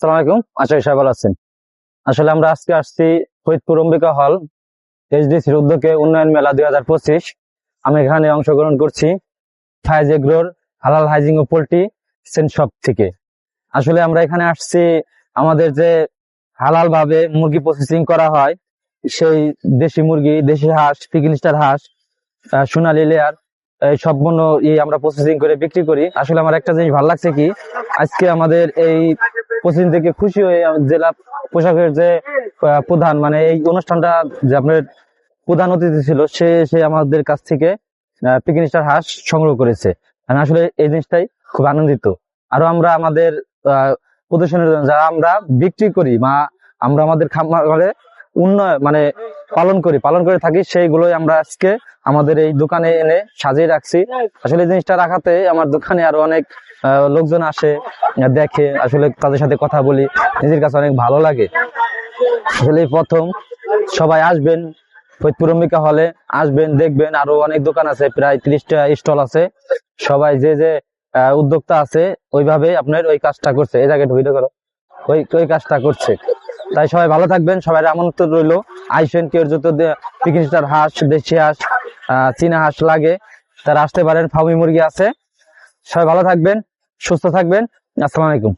আসসালামু আলাইকুম। আশা করি সবাই ভালো আছেন। আসলে আমরা আজকে আসছি ফরিদপুর অম্বিকা হল এইচডিসির উদ্যোগে উন্নয়ন মেলা 2025। আমি এখানে অংশগ্রহণ করছি ফায়েজ এগ্রোর হালাল হাইজিং ও পোল্ট্রি শপ থেকে। আসলে আমরা এখানে আসছি আমাদের যে হালাল ভাবে মুরগি প্রসেসিং করা হয়, সেই দেশি মুরগি, দেশি হাঁস, পিকিং স্টার হাঁস, সোনালী লেয়ার, এই সব পণ্য আমরা প্রসেসিং করে বিক্রি করি। আসলে আমার একটা জিনিস ভালো লাগছে কি, আজকে আমাদের এই প্রসেসিং থেকে খুশি হয়ে জেলা পোশাকের যে প্রধান, মানে এই অনুষ্ঠানটা যে আপনার প্রধান অতিথি ছিল, সে আমাদের কাছ থেকে পিকিং স্টার হাঁস সংগ্রহ করেছে। আমি আসলে এই জিনিসটাই খুব আনন্দিত। আরো আমরা আমাদের প্রদর্শনের জন্য যারা আমরা বিক্রি করি বা আমরা আমাদের খামারে উন্নয়ন মানে পালন করে থাকি, সেইগুলোই আমরা আজকে আমাদের এই দোকানে এনে সাজিয়ে রাখছি। আসলে এই জিনিসটা রাখাতে আমার দোকানে আরো অনেক লোকজন আসে, দেখে, আসলে তাদের সাথে কথা বলি, নিজের কাছে অনেক ভালো লাগে। আসলে প্রথম সবাই আসবেন ফরিদপুর অম্বিকা হলে, আসবেন, দেখবেন। আরো অনেক দোকান আছে, প্রায় 30টা স্টল আছে। সবাই যে যে উদ্যোক্তা আছে ওইভাবে আপনার ওই কাজটা করছে, এই জায়গাটা ভিডিও করো, ওই কাজটা করছে। তাই সবাই ভালো থাকবেন, সবাই আমন্ত্রণ রইলো। আইসেন, কেউ যত পিকিং স্টার হাঁস, দেশি হাঁস, চীনা হাঁস লাগে তারা আসতে পারেন। ফার্মি মুরগি আছে। সবাই ভালো থাকবেন, সুস্থ থাকবেন। আসসালামু আলাইকুম।